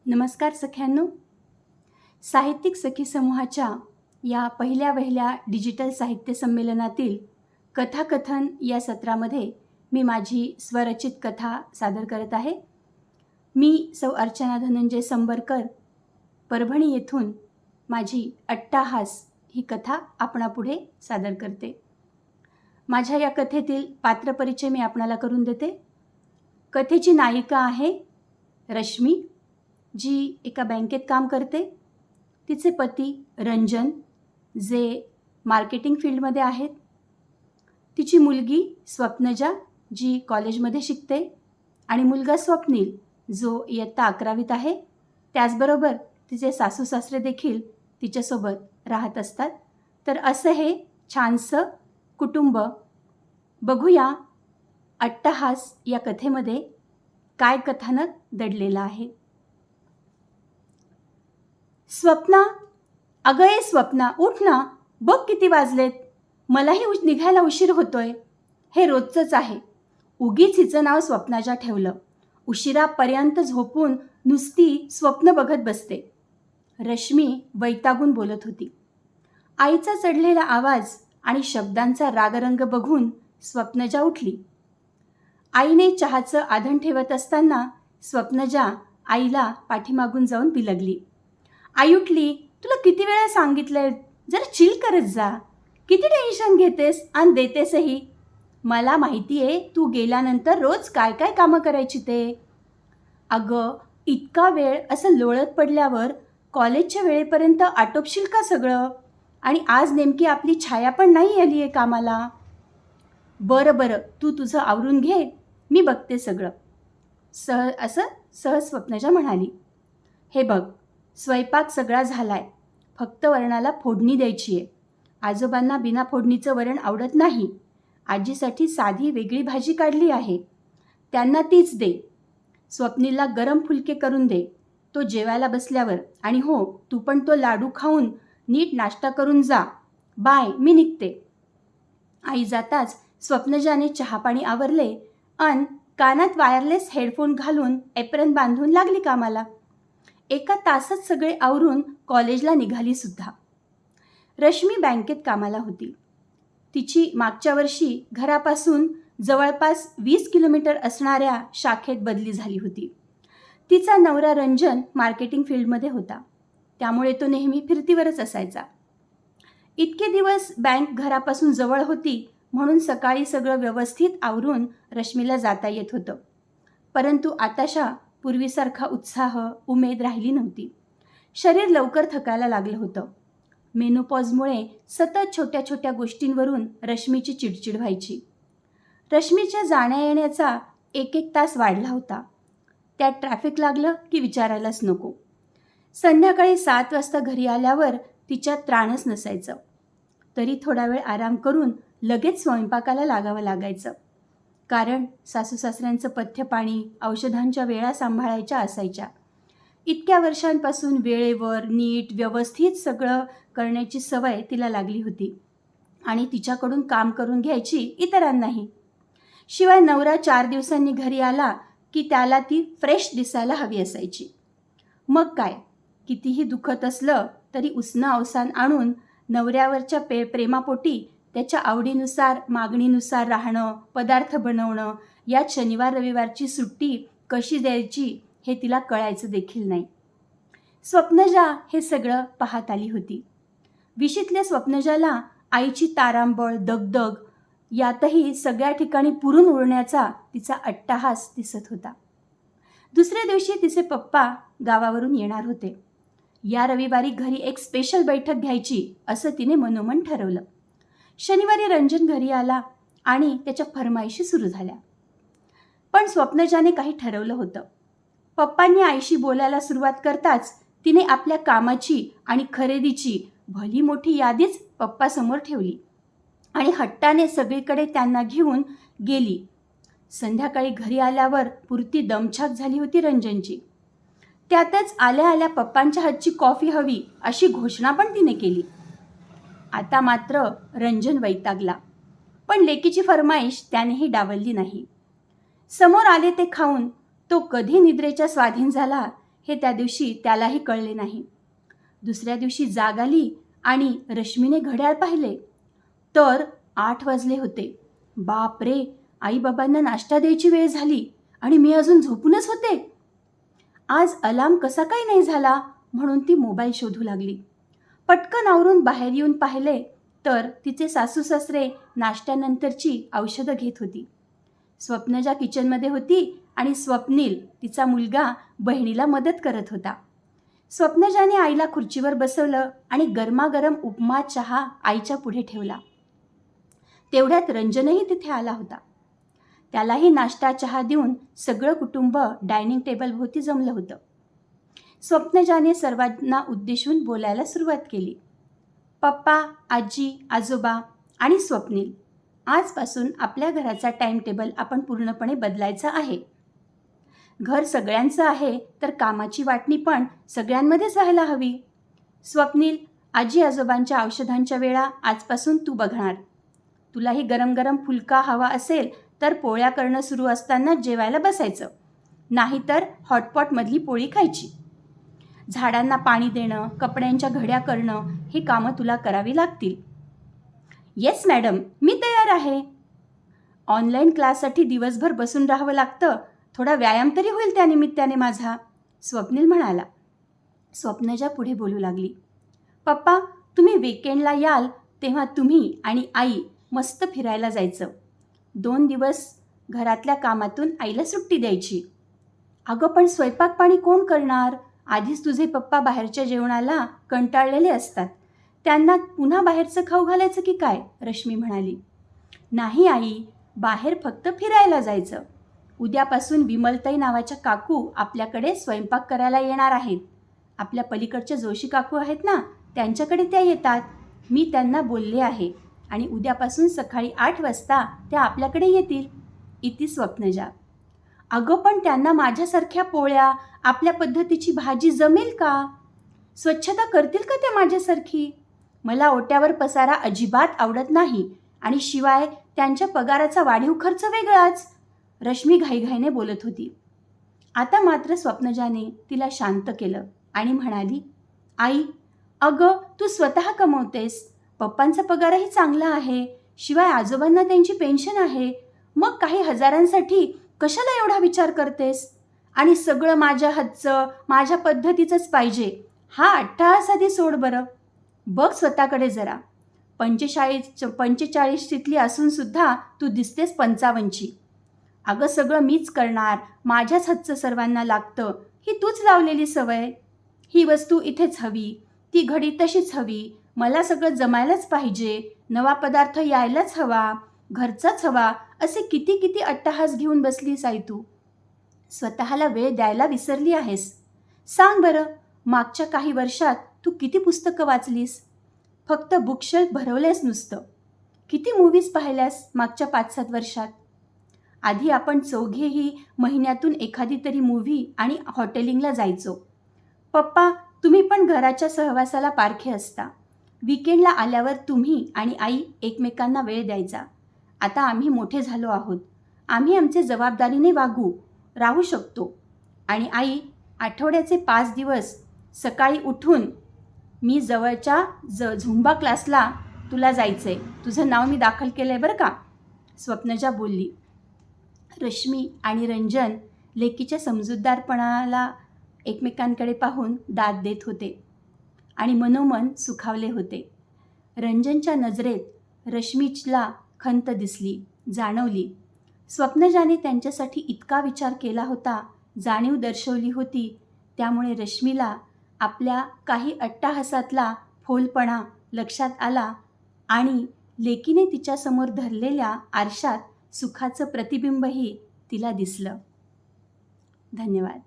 नमस्कार सख्यांनो. साहित्यिक सखी समूहाच्या या पहिल्या वहिल्या डिजिटल साहित्य संमेलनातील कथाकथन या सत्रामध्ये मी माझी स्वरचित कथा सादर करत आहे. मी सौ अर्चना धनंजय संबरकर, परभणी येथून माझी अट्टाहास ही कथा आपणापुढे सादर करते. माझ्या या कथेतील पात्रपरिचय मी आपणाला करून देते. कथेची नायिका आहे रश्मी, जी एका बँकेत काम करते. तिचे पती रंजन, जे मार्केटिंग फील्डमध्ये आहेत. तिची मुलगी स्वप्नजा, जी कॉलेजमध्ये शिकते, आणि मुलगा स्वप्नील, जो इयत्ता 11वीत आहे. त्याचबरोबर तिचे सासू सासरे देखील तिच्यासोबत राहत असतात. तर असं हे छानसं कुटुंब. बघूया अट्टाहास या कथेमध्ये काय कथानक दडलेलं आहे. स्वप्ना, अगं ए स्वप्ना, उठ ना, बघ किती वाजलेत. मलाही निघायला उशीर होतोय. हे रोजचंच आहे. उगीच हिचं नाव स्वप्नाजा ठेवलं. उशिरापर्यंत झोपून नुसती स्वप्न बघत बसते. रश्मी वैतागून बोलत होती. आईचा चढलेला आवाज आणि शब्दांचा रागरंग बघून स्वप्नजा उठली. आईने चहाचं आधण ठेवत असताना स्वप्नजा आईला पाठीमागून जाऊन बिलगली. आई उठली, तुला किती वेळा सांगितलंय, जरा चिल करत जा. किती टेन्शन घेतेस आणि देतेसही. मला माहिती आहे तू गेल्यानंतर रोज काय काय कामं करायची ते. अगं, इतका वेळ असं लोळत पडल्यावर कॉलेजच्या वेळेपर्यंत आटोपशील का सगळं? आणि आज नेमकी आपली छाया पण नाही आली आहे कामाला. बरं, तू तुझं आवरून घे, मी बघते सगळं. सहज स्वप्नजा म्हणाली. हे बघ, स्वयंपाक सगळा झालाय, फक्त वरणाला फोडणी द्यायची आहे. आजोबांना बिना फोडणीचं वरण आवडत नाही. आजीसाठी साधी वेगळी भाजी काढली आहे, त्यांना तीच दे. स्वप्नीलला गरम फुलके करून दे, तो जेवायला बसल्यावर. आणि हो, तू पण तो लाडू खाऊन नीट नाश्ता करून जा. बाय, मी निघते. आई जाताच स्वप्नजाने चहापाणी आवरले अन कानात वायरलेस हेडफोन घालून एप्रन बांधून लागली कामाला. एका तासात सगळे आवरून कॉलेजला निघाली सुद्धा. रश्मी बँकेत कामाला होती. तिची मागच्या वर्षी घरापासून जवळपास 20 किलोमीटर असणाऱ्या शाखेत बदली झाली होती. तिचा नवरा रंजन मार्केटिंग फील्डमध्ये होता, त्यामुळे तो नेहमी फिरतीवरच असायचा. इतके दिवस बँक घरापासून जवळ होती म्हणून सकाळी सगळं व्यवस्थित आवरून रश्मीला जाता येत होतं. परंतु आताशा पूर्वीसारखा उत्साह, उमेद राहिली नव्हती. शरीर लवकर थकायला लागलं होतं. मेनोपॉजमुळे सतत छोट्या छोट्या गोष्टींवरून रश्मीची चिडचिड व्हायची. रश्मीच्या जाण्या येण्याचा एक तास वाढला होता. त्यात ट्रॅफिक लागलं की विचारायलाच नको. संध्याकाळी 7 वाजता घरी आल्यावर तिच्यात त्राणच नसायचं. तरी थोडा वेळ आराम करून लगेच स्वयंपाकाला लागावं लागायचं. कारण सासूसासऱ्यांचं पथ्यपाणी, औषधांच्या वेळा सांभाळायच्या असायच्या. इतक्या वर्षांपासून वेळेवर नीट व्यवस्थित सगळं करण्याची सवय तिला लागली होती आणि तिच्याकडून काम करून घ्यायची इतरांनाही. शिवाय नवरा 4 दिवसांनी घरी आला की त्याला ती फ्रेश दिसायला हवी असायची. मग काय, कितीही दुखत असलं तरी उसनं अवसान आणून नवऱ्यावरच्या प्रेमापोटी त्याच्या आवडीनुसार, मागणीनुसार राहणं, पदार्थ बनवणं, यात शनिवार रविवारची सुट्टी कशी द्यायची हे तिला कळायचं देखील नाही. स्वप्नजा हे सगळं पाहत आली होती. विशीतल्या स्वप्नजाला आईची तारांबळ, दगदग यातही सगळ्या ठिकाणी पुरून उरण्याचा तिचा अट्टाहास दिसत होता. दुसऱ्या दिवशी तिचे पप्पा गावावरून येणार होते. या रविवारी घरी एक स्पेशल बैठक घ्यायची असं तिने मनोमन ठरवलं. शनिवारी रंजन घरी आला आणि त्याच्या फरमाईशी सुरू झाल्या. पण स्वप्नजाने काही ठरवलं होतं. पप्पांनी आईशी बोलायला सुरुवात करताच तिने आपल्या कामाची आणि खरेदीची भली मोठी यादीच पप्पासमोर ठेवली आणि हट्टाने सगळीकडे त्यांना घेऊन गेली. संध्याकाळी घरी आल्यावर पुरती दमछाक झाली होती रंजनची. त्यातच आल्या आल्या पप्पांच्या हातची कॉफी हवी अशी घोषणा पण तिने केली. आता मात्र रंजन वैतागला, पण लेकीची फरमाईश त्यानेही डावलली नाही. समोर आले ते खाऊन तो कधी निद्रेच्या स्वाधीन झाला हे त्या दिवशी त्यालाही कळले नाही. दुसऱ्या दिवशी जाग आली आणि रश्मीने घड्याळ पाहिले तर 8 वाजले होते. बाप रे, आईबाबांना नाश्ता द्यायची वेळ झाली आणि मी अजून झोपूनच होते. आज अलार्म कसा काय नाही झाला म्हणून ती मोबाईल शोधू लागली. पटकन आवरून बाहेर येऊन पाहिले तर तिचे सासू सासरे नाश्त्यानंतरची औषधं घेत होती. स्वप्नजा किचनमध्ये होती आणि स्वप्नील तिचा मुलगा बहिणीला मदत करत होता. स्वप्नजाने आईला खुर्चीवर बसवलं आणि गरमागरम उपमा चहा आईच्या पुढे ठेवला. तेवढ्यात रंजनही तिथे आला होता. त्यालाही नाश्ता चहा देऊन सगळं कुटुंब डायनिंग टेबलभोवती जमलं होतं. स्वप्नजाने सर्वांना उद्देशून बोलायला सुरुवात केली. पप्पा, आजी, आजोबा आणि स्वप्नील, आजपासून आपल्या घराचा टाईम टेबल आपण पूर्णपणे बदलायचा आहे. घर सगळ्यांचं आहे तर कामाची वाटणी पण सगळ्यांमध्येच व्हायला हवी. स्वप्नील, आजी आजोबांच्या औषधांच्या वेळा आजपासून तू बघणार. तुलाही गरम गरम फुलका हवा असेल तर पोळ्या करणं सुरू असताना जेवायला बसायचं, नाहीतर हॉटपॉटमधली पोळी खायची. झाडांना पाणी देणं, कपड्यांच्या घड्या करणं ही कामं तुला करावी लागतील. येस मॅडम, मी तयार आहे. ऑनलाईन क्लाससाठी दिवसभर बसून राहावं लागतं, थोडा व्यायाम तरी होईल त्या निमित्ताने माझा, स्वप्नील म्हणाला. स्वप्नजा पुढे बोलू लागली. पप्पा, तुम्ही वीकेंडला याल तेव्हा तुम्ही आणि आई मस्त फिरायला जायचं. 2 दिवस घरातल्या कामातून आईला सुट्टी द्यायची. अगं पण स्वयंपाक पाणी कोण करणार? आधीच तुझे पप्पा बाहेरच्या जेवणाला कंटाळलेले असतात, त्यांना पुन्हा बाहेरचं खाऊ घालायचं की काय? रश्मी म्हणाली. नाही आई, बाहेर फक्त फिरायला जायचं. उद्यापासून विमलताई नावाच्या काकू आपल्याकडे स्वयंपाक करायला येणार आहेत. आपल्या पलीकडच्या जोशी काकू आहेत ना, त्यांच्याकडे त्या येतात. मी त्यांना बोलले आहे आणि उद्यापासून सकाळी 8 वाजता त्या आपल्याकडे येतील. इति स्वप्नजा. अगं पण त्यांना माझ्यासारख्या पोळ्या, आपल्या पद्धतीची भाजी जमेल का? स्वच्छता करतील का त्या माझ्यासारखी? मला ओट्यावर पसारा अजिबात आवडत नाही आणि शिवाय त्यांच्या पगाराचा वाढीव खर्च वेगळाच, रश्मी घाईघाईने बोलत होती. आता मात्र स्वप्नजाने तिला शांत केलं आणि म्हणाली, आई, अगं तू स्वतः कमवतेस, पप्पांचा पगारही चांगला आहे, शिवाय आजोबांना त्यांची पेन्शन आहे. मग काही हजारांसाठी कशाला एवढा विचार करतेस? आणि सगळं माझ्या हातचं, माझ्या पद्धतीचंच पाहिजे, हा अट्टाहास आधी सोड बरं. बघ स्वतःकडे जरा. 45शीतली असूनसुद्धा तू दिसतेस 55ची. अगं सगळं मीच करणार, माझ्याच हातचं सर्वांना लागतं, ही तूच लावलेली सवय. ही वस्तू इथेच हवी, ती घडी तशीच हवी, मला सगळं जमायलाच पाहिजे, नवा पदार्थ यायलाच हवा, घरचाच हवा, असे किती किती अट्टाहास घेऊन बसलीस आई तू. स्वतःला वेळ द्यायला विसरली आहेस. सांग बरं, मागच्या काही वर्षात तू किती पुस्तकं वाचलीस? फक्त बुकशेल्फ भरवलेस नुसतं. किती मूव्हीज पाहिल्यास मागच्या 5-7 वर्षात? आधी आपण चौघेही महिन्यातून एखादी तरी मूव्ही आणि हॉटेलिंगला जायचो. पप्पा, तुम्ही पण घराच्या सहवासाला पारखे असता. वीकेंडला आल्यावर तुम्ही आणि आई एकमेकांना वेळ द्यायचा. आता आम्ही मोठे झालो आहोत, आम्ही आमचे जबाबदारीने राहू शकतो. आणि आई, आठवड्याचे 5 दिवस सकाळी उठून मी जवळच्या झुंबा क्लासला तुला जायचं आहे. तुझं नाव मी दाखल केलं आहे बरं का, स्वप्नजा बोलली. रश्मी आणि रंजन लेकीच्या समजूतदारपणाला एकमेकांकडे पाहून दाद देत होते आणि मनोमन सुखावले होते. रंजनच्या नजरेत रश्मीला खंत दिसली, जाणवली. स्वप्नजाने त्यांच्यासाठी इतका विचार केला होता, जाणीव दर्शवली होती, त्यामुळे रश्मीला आपल्या काही अट्टाहासातला फोलपणा लक्षात आला आणि लेकीने तिच्यासमोर धरलेल्या आरशात सुखाचं प्रतिबिंबही तिला दिसलं. धन्यवाद.